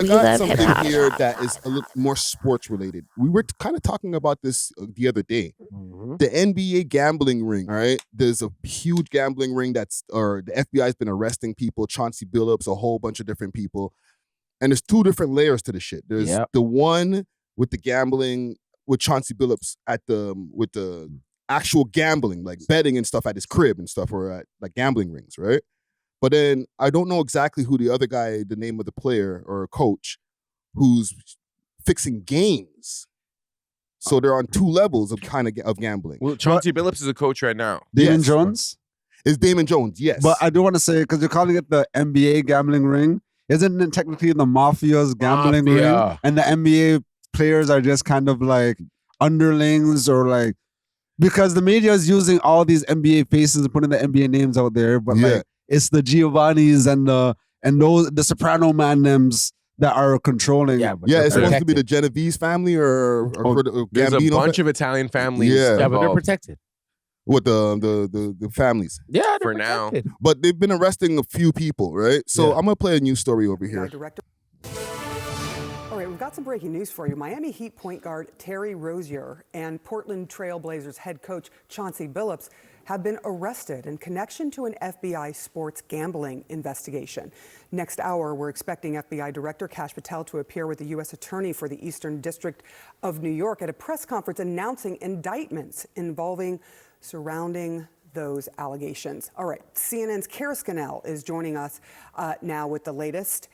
I We got love something hip-hop. here that is a little more sports related. We were kind of talking about this the other day. The NBA gambling ring, all right? There's a huge gambling ring the FBI's been arresting people, Chauncey Billups, a whole bunch of different people. And there's two different layers to the shit. There's the one with the gambling with Chauncey Billups with the actual gambling, like betting and stuff at his crib and stuff, or at like gambling rings, right? But then I don't know exactly who the other guy, the name of the player or coach, who's fixing games. So they're on two levels of gambling. Well, Chauncey Billups is a coach right now. Damon Jones? It's Damon Jones, yes. But I do want to say, because you're calling it the NBA gambling ring, isn't it technically the mafia's gambling ring? And the NBA players are just kind of like underlings or like, because the media is using all these NBA faces and putting the NBA names out there, but like it's the Giovannis and the Soprano man names that are controlling. It's supposed to be the Genovese family or there's Gambino a bunch of Italian families. But they're protected. With the families. Yeah, for now. But they've been arresting a few people, right? So I'm gonna play a news story over here. All right, we've got some breaking news for you. Miami Heat point guard Terry Rozier and Portland Trail Blazers head coach Chauncey Billups have been arrested in connection to an FBI sports gambling investigation. Next hour, we're expecting FBI Director Kash Patel to appear with the U.S. Attorney for the Eastern District of New York at a press conference announcing indictments surrounding those allegations. All right, CNN's Kara Scannell is joining us now with the latest.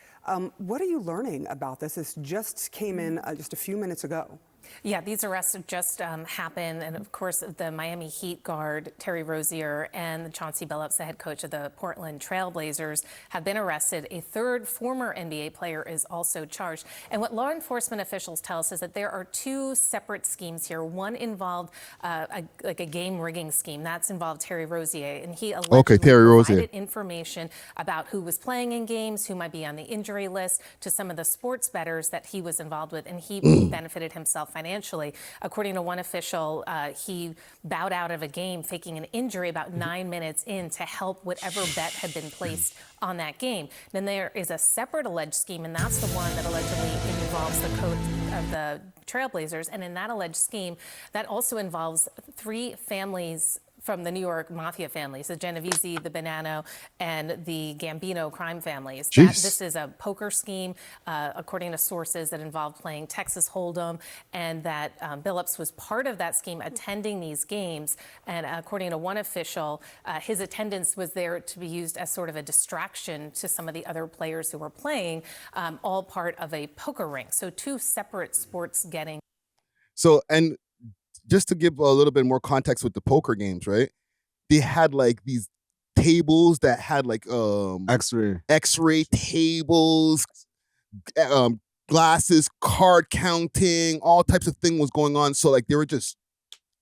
What are you learning about this? This just came in just a few minutes ago. Yeah, these arrests have just happened. And of course, the Miami Heat guard, Terry Rozier, and Chauncey Billups, the head coach of the Portland Trail Blazers, have been arrested. A third former NBA player is also charged. And what law enforcement officials tell us is that there are two separate schemes here. One involved a game rigging scheme. That's involved Terry Rozier. And he allegedly provided information about who was playing in games, who might be on the injury list, to some of the sports bettors that he was involved with. And he benefited himself financially. According to one official, he bowed out of a game faking an injury about 9 minutes in to help whatever bet had been placed on that game. Then there is a separate alleged scheme, and that's the one that allegedly involves the coach of the Trailblazers. And in that alleged scheme, that also involves three families from the New York mafia families, the Genovese, the Bonanno, and the Gambino crime families. This is a poker scheme, according to sources, that involved playing Texas Hold'em, and that Billups was part of that scheme, attending these games. And according to one official, his attendance was there to be used as sort of a distraction to some of the other players who were playing, all part of a poker ring. So two separate sports getting. So, and just to give a little bit more context with the poker games, right? They had like these tables that had like X-ray tables, glasses, card counting, all types of things was going on. So like they were just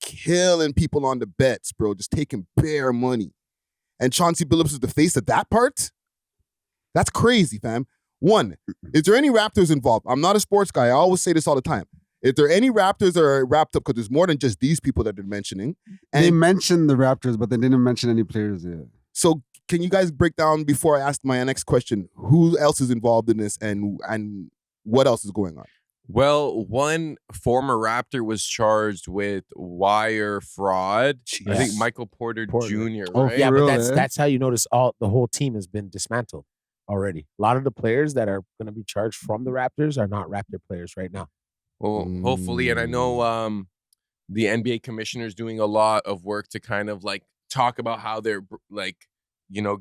killing people on the bets, bro, just taking bare money. And Chauncey Billups is the face of that part? That's crazy, fam. One, is there any Raptors involved? I'm not a sports guy. I always say this all the time. Is there any Raptors that are wrapped up? Because there's more than just these people that they're mentioning. And they mentioned the Raptors, but they didn't mention any players yet. So can you guys break down, before I ask my next question, who else is involved in this and what else is going on? Well, one former Raptor was charged with wire fraud. I think Michael Porter Jr., right? Yeah, but that's how you notice the whole team has been dismantled already. A lot of the players that are going to be charged from the Raptors are not Raptor players right now. Well, hopefully, and I know the NBA commissioner is doing a lot of work to kind of like talk about how they're like,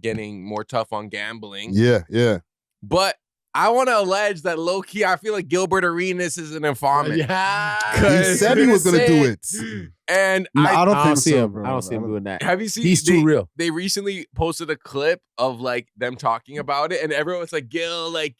getting more tough on gambling. Yeah. But I want to allege that low key, I feel like Gilbert Arenas is an informant. Yeah, he said he was going to do it. And I don't see him. Bro. I don't see him doing that. Have you seen? He's too real. They recently posted a clip of like them talking about it, and everyone was like, "Gil, like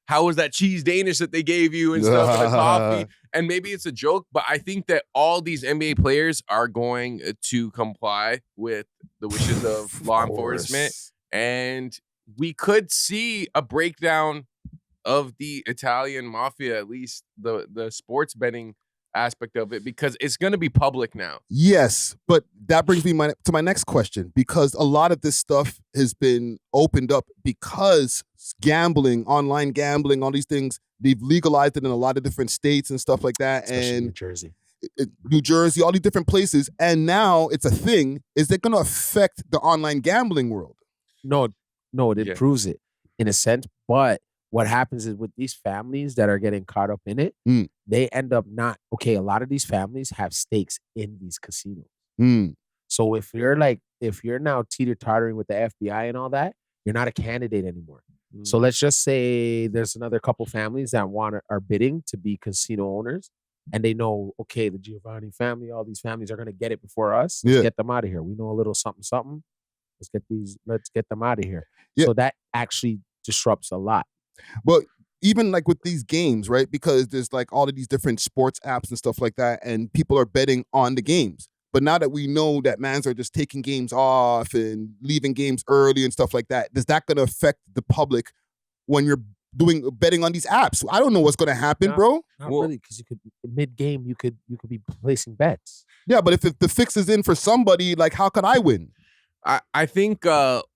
how was that cheese Danish that they gave you and stuff and the coffee?" And maybe it's a joke, but I think that all these NBA players are going to comply with the wishes of law enforcement, and we could see a breakdown of the Italian mafia, at least the sports betting aspect of it because it's going to be public now. Yes, but that brings me to my next question, because a lot of this stuff has been opened up because gambling, online gambling, all these things, they've legalized it in a lot of different states and stuff like that. Especially and New Jersey. New Jersey, all these different places. And now it's a thing. Is it going to affect the online gambling world? No, it improves it in a sense. But what happens is with these families that are getting caught up in it, they end up not, okay, a lot of these families have stakes in these casinos. So if you're now teeter-tottering with the FBI and all that, you're not a candidate anymore. So let's just say there's another couple families that are bidding to be casino owners, and they know, okay, the Giovanni family, all these families are going to get it before us. Let's get them out of here. We know a little something. Let's get them out of here. So that actually disrupts a lot. But even like with these games, right? Because there's like all of these different sports apps and stuff like that, and people are betting on the games. But now that we know that mans are just taking games off and leaving games early and stuff like that, is that going to affect the public when you're betting on these apps? I don't know what's going to happen, bro. Not really, because you could mid-game you could be placing bets. Yeah, but if the fix is in for somebody, like how could I win? I think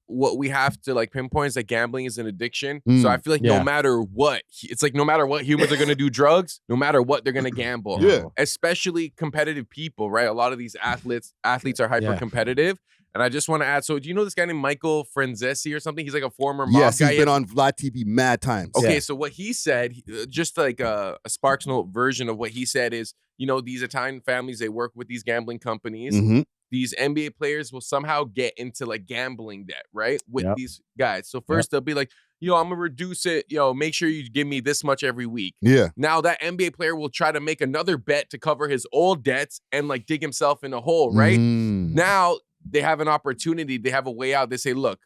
what we have to like pinpoint is that gambling is an addiction. So I feel like no matter what, it's like no matter what humans are going to do drugs, no matter what they're going to gamble. Especially competitive people, right? A lot of these athletes are hyper competitive. And I just want to add, so do you know this guy named Michael Franzesi or something? He's like a former mob guy. He's been on Vlad TV mad times. Okay, so what he said, just like a Sparks Note version of what he said is, these Italian families, they work with these gambling companies. These NBA players will somehow get into like gambling debt, right? With these guys. So first they'll be like, I'm going to reduce it. Make sure you give me this much every week. Yeah. Now that NBA player will try to make another bet to cover his old debts and like dig himself in a hole, right? Now they have an opportunity. They have a way out. They say, look,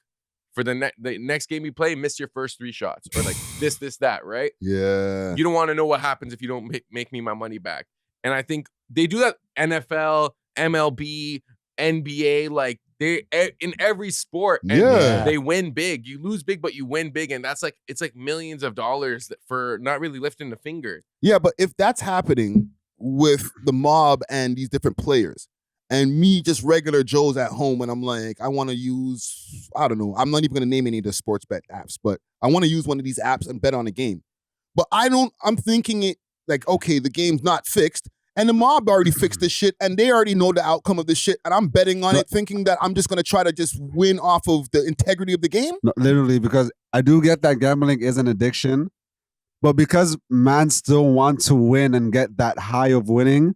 for the next game you play, miss your first 3 shots or like this, that, right? Yeah. You don't want to know what happens if you don't make me my money back. And I think they do that NFL, MLB, NBA, like they in every sport, and they win big. You lose big, but you win big, and that's like it's like millions of dollars for not really lifting a finger. Yeah, but if that's happening with the mob and these different players, and me just regular Joes at home, and I'm like, I want to use, I don't know, I'm not even gonna name any of the sports bet apps, but I want to use one of these apps and bet on a game. But I'm thinking it like, okay, the game's not fixed. And the mob already fixed this shit, and they already know the outcome of this shit, and I'm betting on it, thinking that I'm just going to try to just win off of the integrity of the game? No, literally, because I do get that gambling is an addiction, but because man still want to win and get that high of winning,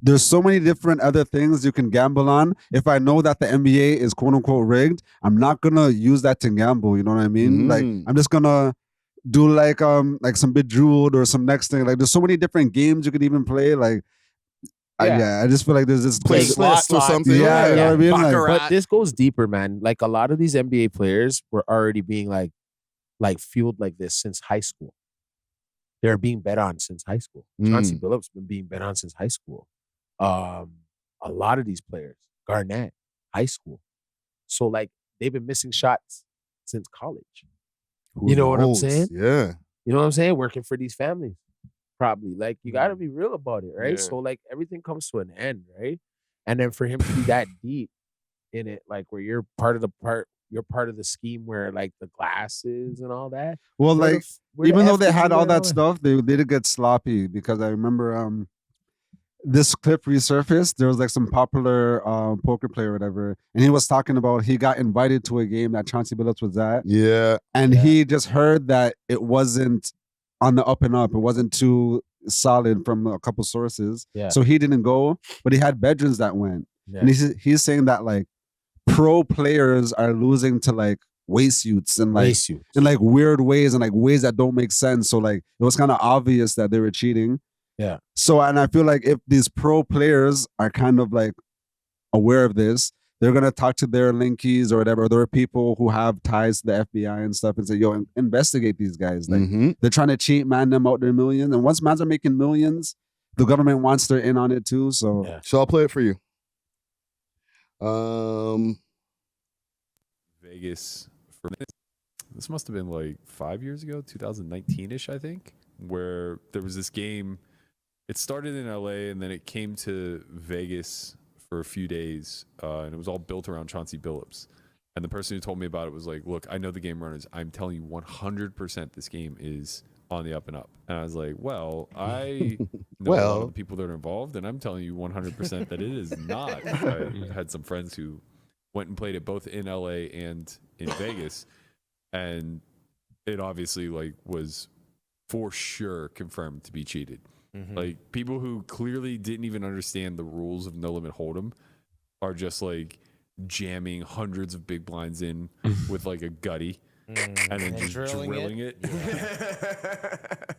there's so many different other things you can gamble on. If I know that the NBA is quote-unquote rigged, I'm not going to use that to gamble, you know what I mean? Like, I'm just going to do like some Bejeweled or some next thing. Like, there's so many different games you could even play, like, I just feel like there's this play slots or something. You know what I mean? Like, but this goes deeper, man. Like a lot of these NBA players were already being like fueled like this since high school. They're being bet on since high school. Chauncey Billups been being bet on since high school. A lot of these players, Garnett, high school. So like they've been missing shots since college. You know what I'm saying? Yeah. You know what I'm saying? Working for these families. Probably like you got to be real about it, right? So like everything comes to an end, right? And then for him to be that deep in it, like where you're part of the scheme where like the glasses and all that. Well, like even though they had all that stuff, they did get sloppy because I remember this clip resurfaced. There was like some popular poker player or whatever, and he was talking about he got invited to a game that Chauncey Billups was at. Yeah, and he just heard that it wasn't on the up and up. It wasn't too solid from a couple sources. Yeah. So he didn't go, but he had veterans that went. Yeah. And he's saying that like pro players are losing to like waistsuits and like in like weird ways and like ways that don't make sense. So like it was kind of obvious that they were cheating. Yeah. So and I feel like if these pro players are kind of like aware of this, they're going to talk to their linkies or whatever. There are people who have ties to the FBI and stuff and say, yo, investigate these guys. Like they're trying to cheat man them out their millions. And once mans are making millions, the government wants their in on it too. So, So I'll play it for you. Vegas, for this must have been like 5 years ago, 2019-ish, I think, where there was this game it started in LA and then it came to Vegas for a few days, and it was all built around Chauncey Billups. And the person who told me about it was like, look, I know the game runners. I'm telling you 100% this game is on the up and up. And I was like, well, I know a lot of the people that are involved, and I'm telling you 100% that it is not. I had some friends who went and played it both in LA and in Vegas, and it obviously like was for sure confirmed to be cheated. Like people who clearly didn't even understand the rules of No Limit Hold'em are just like jamming hundreds of big blinds in with like a gutty and then just drilling it.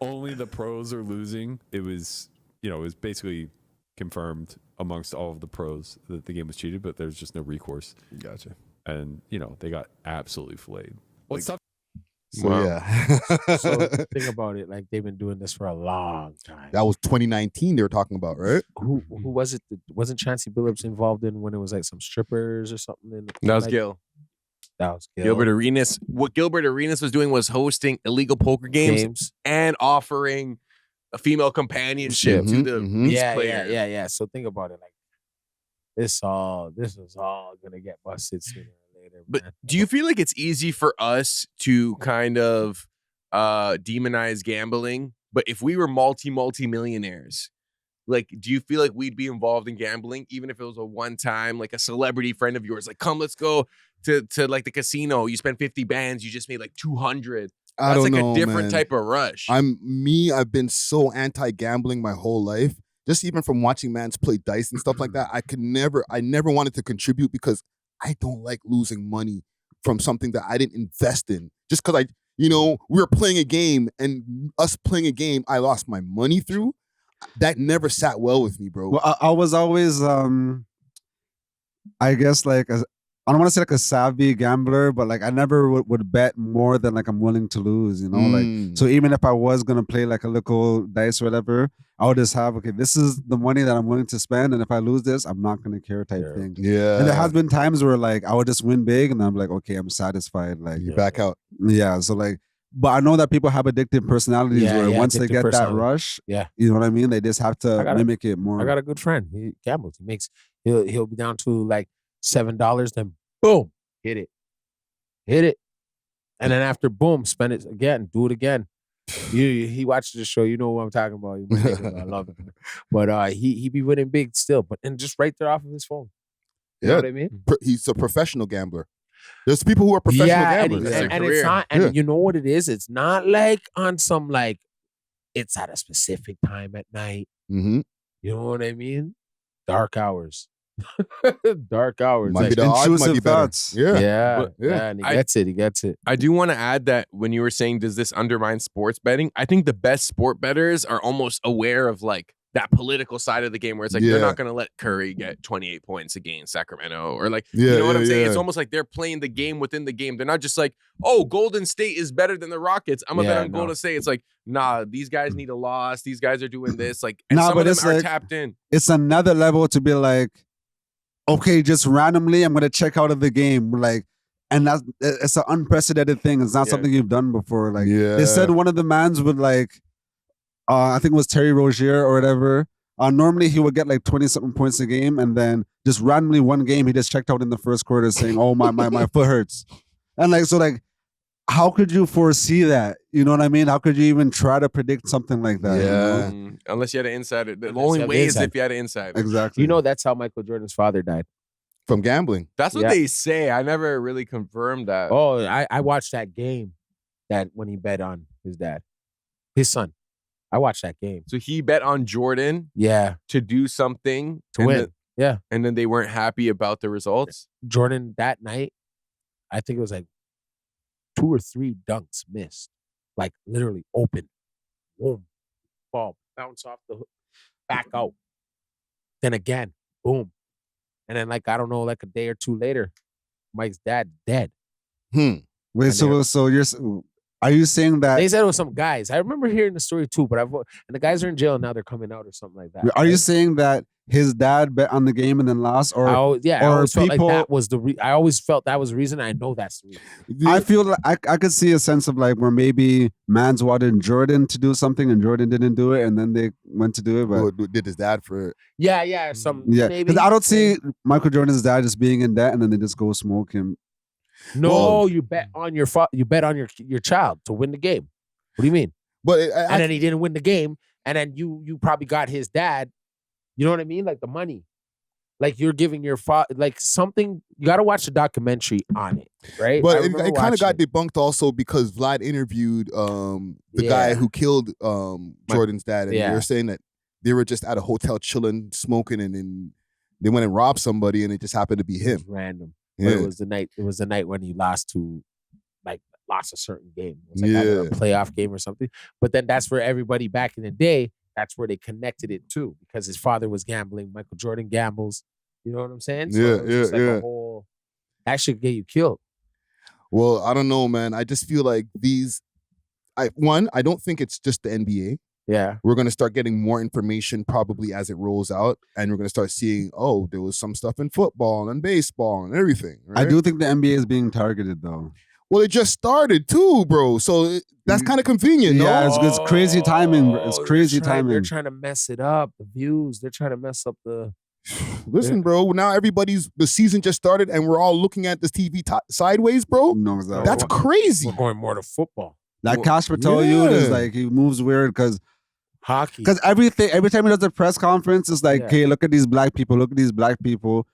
Only the pros are losing. It was, it was basically confirmed amongst all of the pros that the game was cheated, but there's just no recourse. Gotcha. And, they got absolutely filleted. Well, it's tough. So So think about it. Like they've been doing this for a long time. That was 2019 they were talking about, right? Who was it? Wasn't Chauncey Billups involved in when it was like some strippers or something? That was like, Gil. That was Gil. Gilbert Arenas. What Gilbert Arenas was doing was hosting illegal poker games and offering a female companionship to the these players. Yeah. So think about it. Like this is all gonna get busted sooner or later. But man. do you feel like it's easy for us to kind of demonize gambling? But if we were multi-millionaires, like, do you feel like we'd be involved in gambling, even if it was a one-time, like a celebrity friend of yours, like, come, let's go to like the casino. You spend 50 bands, you just made like 200. I That's don't like know, a different man. type of rush. I've been so anti-gambling my whole life. Just even from watching mans play dice and stuff like that, I never wanted to contribute because I don't like losing money from something that I didn't invest in. Just because we were playing a game and us playing a game, I lost my money through. That never sat well with me, bro. Well, I was always, I guess, like, I don't want to say like a savvy gambler, but like I never would bet more than like I'm willing to lose, Like, so even if I was going to play like a little dice or whatever, I would just have, okay, this is the money that I'm willing to spend. And if I lose this, I'm not going to care type thing. Yeah. And there has been times where like I would just win big and I'm like, okay, I'm satisfied. Like, you back out. Yeah. So like, but I know that people have addictive personalities where once they get that rush, you know what I mean? They just have to mimic it more. I got a good friend. He gambles. He'll be down to like $7, then boom, hit it. And then after boom, spend it again, do it again. He watches the show, you know what I'm talking about. I love it. But he be winning big still, and just right there off of his phone. You know what I mean? He's a professional gambler. There's people who are professional gamblers. And it's not, and you know what it is? It's not like on some like it's at a specific time at night. Mm-hmm. You know what I mean? Dark hours. Dark hours. Might be the odds might be better. Yeah. And he gets it. I do want to add that when you were saying, does this undermine sports betting? I think the best sport bettors are almost aware of like that political side of the game where it's like they're not going to let Curry get 28 points against Sacramento or like, you know what I'm saying? It's almost like they're playing the game within the game. They're not just like, oh, Golden State is better than the Rockets. I'm going to bet on Golden State. It's like, nah, these guys need a loss. These guys are doing this. Like, and some of them are tapped in. It's another level to be like, okay, just randomly, I'm going to check out of the game. Like, and it's an unprecedented thing. It's not something you've done before. Like, they said one of the mans would like, I think it was Terry Rozier or whatever. Normally he would get like 20-something points a game, and then just randomly one game he just checked out in the first quarter saying, "Oh my foot hurts," and like so like, how could you foresee that? You know what I mean? How could you even try to predict something like that? Yeah, you know? Unless you had an insider. The only way is if you had an insider. Exactly. You know that's how Michael Jordan's father died. From gambling. That's what they say. I never really confirmed that. Oh, I watched that game that when he bet on his son. I watched that game. So he bet on Jordan to do something. To win. And then they weren't happy about the results. Jordan that night, I think it was like 2 or 3 dunks missed. Like literally open. Boom. Ball. Bounce off the hook. Back out. Then again. Boom. And then like, I don't know, like a day or 2 later, Mike's dad dead. Wait, so you're Are you saying that? They said it was some guys. I remember hearing the story too, but and the guys are in jail now. They're coming out or something like that. Are you right? saying that his dad bet on the game and then lost, or I always felt like people- that was I always felt that was the reason. I know that's the reason. I feel like I could see a sense of like where maybe Mans wanted Jordan to do something and Jordan didn't do it, and then they went to do it. But did his dad for it? Yeah, yeah, because I don't see Michael Jordan's dad just being in debt and then they just go smoke him. No, Well- you bet on your your child to win the game. What do you mean? But And then he didn't win the game, and then you probably got his dad. You know what I mean? Like the money. Like you're giving your father like something. You got to watch the documentary on it, right? But I it remember kind of got watching debunked also because Vlad interviewed the Yeah. guy who killed Jordan's dad, and Yeah. they were saying that they were just at a hotel chilling, smoking, and then they went and robbed somebody, and it just happened to be it. him. It was random. Yeah. But it was the night. It was the night when he lost a certain game. It was like either a Yeah. playoff game or something. But then that's where everybody back in the day, that's where they connected it to, because his father was gambling. Michael Jordan gambles. You know what I'm saying? Yeah, it was just like yeah. a whole, that should get you killed. Well, I don't know, man. I just feel like I don't think it's just the NBA. Yeah. We're going to start getting more information probably as it rolls out, and we're going to start seeing, oh, there was some stuff in football and baseball and everything. I right? do think the NBA is being targeted though. Well, it just started too, bro. So that's kind of convenient, Yeah, no? it's crazy timing. Bro. It's Oh, crazy They're timing. trying to mess it up. The views. They're trying to mess up the. Listen, bro. Now the season just started, and we're all looking at this TV sideways, bro. No, exactly. That's crazy. We're going more to football, Like Cash Patel you is like he moves weird because hockey. every time he does a press conference, it's like, Yeah. okay, look at these black people, look at these black people.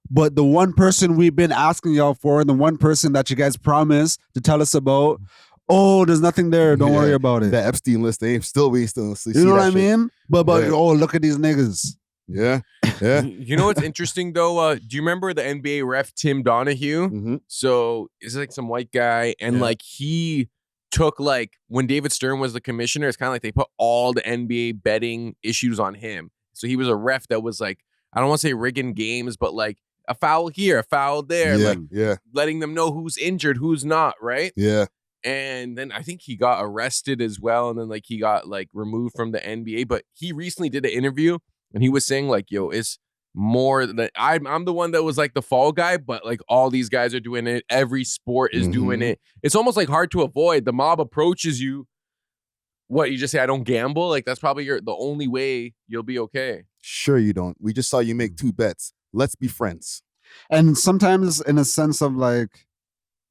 But the one person we've been asking y'all for, and the one person that you guys promised to tell us about, oh, there's nothing there. Don't Yeah. worry about it. The Epstein list, we still see You know what that I shit. mean? But Yeah. oh, look at these niggas. Yeah, yeah. You know what's interesting though? Do you remember the NBA ref Tim Donahue? Mhm. So it's like some white guy, and Yeah. like he took like when David Stern was the commissioner, it's kind of like they put all the NBA betting issues on him. So he was a ref that was like, I don't want to say rigging games, but like a foul here, a foul there, Yeah, like yeah, letting them know who's injured, who's not, right? yeah. And then I think he got arrested as well, and then like he got like removed from the NBA. But he recently did an interview, and he was saying like, "Yo, it's more than I'm the one that was like the fall guy, but like all these guys are doing it. Every sport is doing Mhm. it. It's almost like hard to avoid. The mob approaches you. What you just say? I don't gamble. Like that's probably the only way you'll be okay. Sure, you don't. We just saw you make 2 bets. Let's be friends. And sometimes in a sense of like,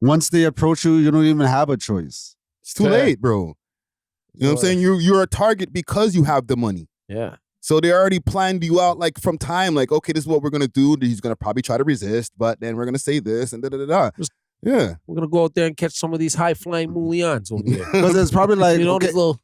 once they approach you, you don't even have a choice. It's too Yeah. late, bro. You know what I'm Boy. saying? You're a target because you have the money. Yeah. So they already planned you out like from time, like, okay, this is what we're gonna do. He's gonna probably try to resist, but then we're gonna say this and da da da da. Just- Yeah. We're gonna go out there and catch some of these high flying mullions over there. Because it's probably like, You know, okay, these little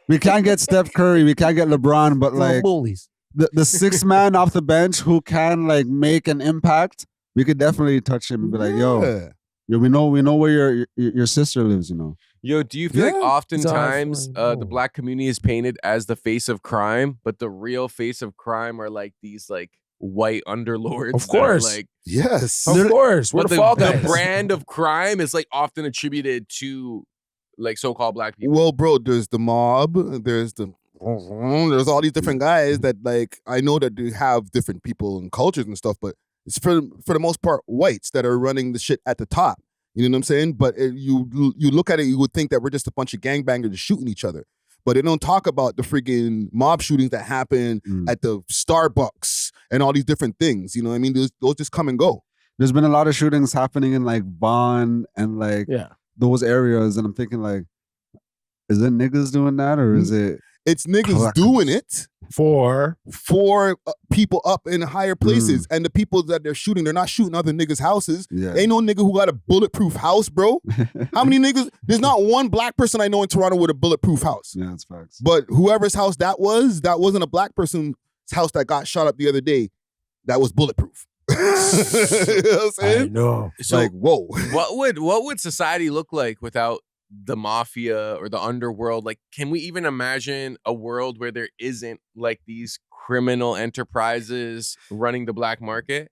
we can't get Steph Curry, we can't get LeBron, but like bullies. the 6th man off the bench who can like make an impact, we could definitely touch him and be like, yo, we know where your sister lives, you know. Yo, do you feel like Yeah. oftentimes It's all the black community is painted as the face of crime, but the real face of crime are like these like white underlords? Of that are, course. like Yes. Of course, we're but the fall the guys. brand of crime is like often attributed to like so-called black people. Well, bro, there's the mob, there's all these different guys that like I know that they have different people and cultures and stuff, but it's for the most part whites that are running the shit at the top. You know what I'm saying? But you look at it, you would think that we're just a bunch of gangbangers shooting each other. But they don't talk about the freaking mob shootings that happen at the Starbucks and all these different things. You know what I mean? Those just come and go. There's been a lot of shootings happening in like Vaughan and like Yeah. those areas, and I'm thinking like, is it niggas doing that or is it? It's niggas Collectors. doing it For for people up in higher places. And the people that they're shooting, they're not shooting other niggas' houses. Yeah. Ain't no nigga who got a bulletproof house, bro. How many niggas? There's not one black person I know in Toronto with a bulletproof house. Yeah, that's facts. But whoever's house that wasn't a black person's house that got shot up the other day. That was bulletproof. You know what I'm I saying? know. So Like, whoa. what would society look like without the mafia or the underworld? Like, can we even imagine a world where there isn't like these criminal enterprises running the black market?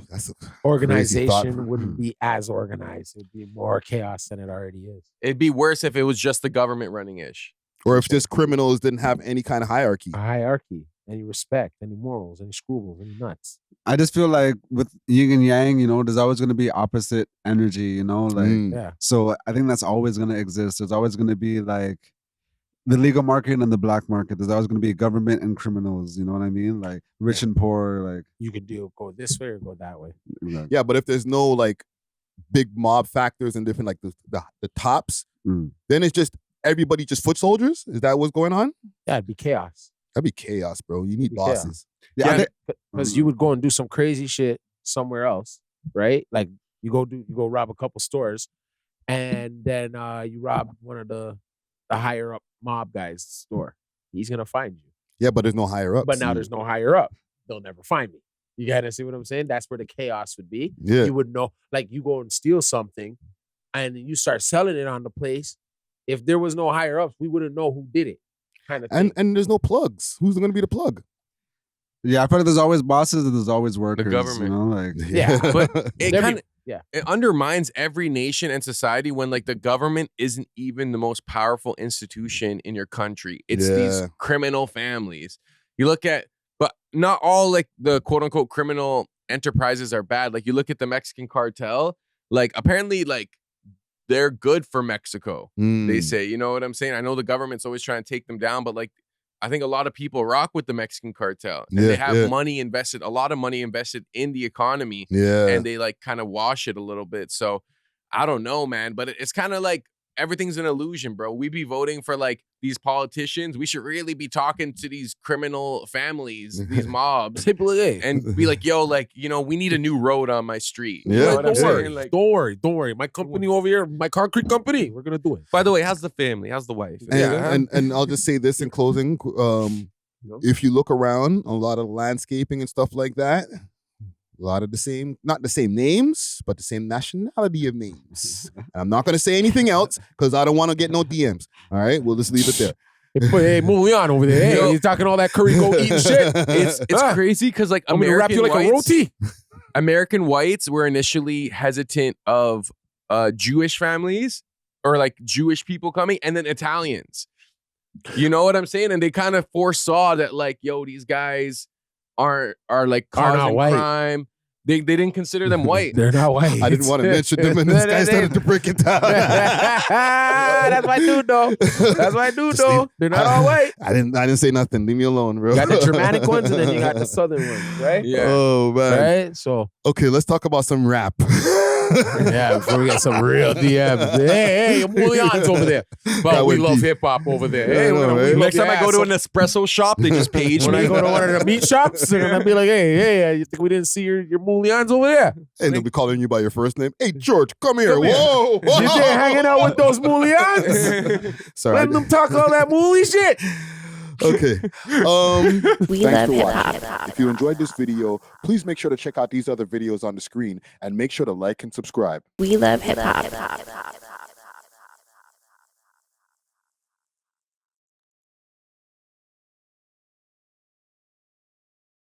That's a Organization wouldn't be as organized. It'd be more chaos than it already is. It'd be worse if it was just the government running ish. Or if just criminals didn't have any kind of hierarchy. A hierarchy, any respect, any morals, any scruples, any nuts. I just feel like with yin and yang, there's always going to be opposite energy, Yeah. So I think that's always going to exist. There's always going to be like the legal market and the black market. There's always going to be government and criminals. You know what I mean? Like rich and poor. Like You could go this way or go that way. exactly. Yeah, but if there's no like big mob factors and different like the tops, then it's just everybody just foot soldiers. Is that what's going on? Yeah, it'd be chaos. That'd be chaos, bro. You need It'd be chaos. bosses. Yeah, Because you would go and do some crazy shit somewhere else, right? Like you go rob a couple stores, and then you rob one of the higher up mob guy's store. He's gonna find you. Yeah, but there's no higher ups. But now there's no higher up. They'll never find me. You gotta see what I'm saying? That's where the chaos would be. Yeah. You would know, like you go and steal something, and you start selling it on the place. If there was no higher ups, we wouldn't know who did it. Kind of thing. And there's no plugs. Who's going to be the plug? Yeah, I feel like there's always bosses and there's always workers. government. Like Yeah, But it Every- kind of yeah. it undermines every nation and society when like the government isn't even the most powerful institution in your country. It's these Yeah. criminal families. You look at, but not all like the quote unquote criminal enterprises are bad. Like you look at the Mexican cartel, like apparently like they're good for Mexico. They say, you know what I'm saying? I know the government's always trying to take them down, but like I think a lot of people rock with the Mexican cartel. And they have money invested, a lot of money invested in the economy. Yeah. And they like kind of wash it a little bit. So I don't know, man. But it's kind of like everything's an illusion, bro. We be voting for like these politicians. We should really be talking to these criminal families, these mobs, and be like, yo, like, we need a new road on my street. You know what I'm saying? Like, Don't worry. My company over here, my concrete company, we're gonna do it. by the way, how's the family? How's the wife? And I'll just say this in closing. If you look around, a lot of landscaping and stuff like that, a lot of the same, not the same names, but the same nationality of names. And I'm not going to say anything else because I don't want to get no DMs. All right, we'll just leave it there. Hey, Mulian over there. Hey, he's talking all that curry goat eating shit. It's crazy because like I'm gonna wrap you like a roti. American whites were initially hesitant of Jewish families or like Jewish people coming, and then Italians. You know what I'm saying? And they kind of foresaw that like, yo, these guys are like causing crime. They didn't consider them white. They're not white. I didn't want to mention them, and this guy started to break it down. That's my dude, though. They're not all white. I didn't say nothing. Leave me alone, bro. You got the Germanic ones, and then you got the Southern ones, right? Yeah. Oh man. Right. So Okay, let's talk about some rap. yeah, before we get some real DMs. Hey, Mulian's over there. But That we went love deep. hip hop over there. Yeah, I know, right? Next time I go to an espresso shop, they just page when me. I go to one of the meat shops, they're gonna be like, "Hey, you think we didn't see your Mulians over there? And they'll be calling you by your first name. Hey, George, come here. Whoa. You there hanging out with those Mulians? Sorry. Letting them talk all that Mooly shit." Okay. We Thanks love for hip watching. hop. If you enjoyed this video, please make sure to check out these other videos on the screen and make sure to like and subscribe. We love hip hop.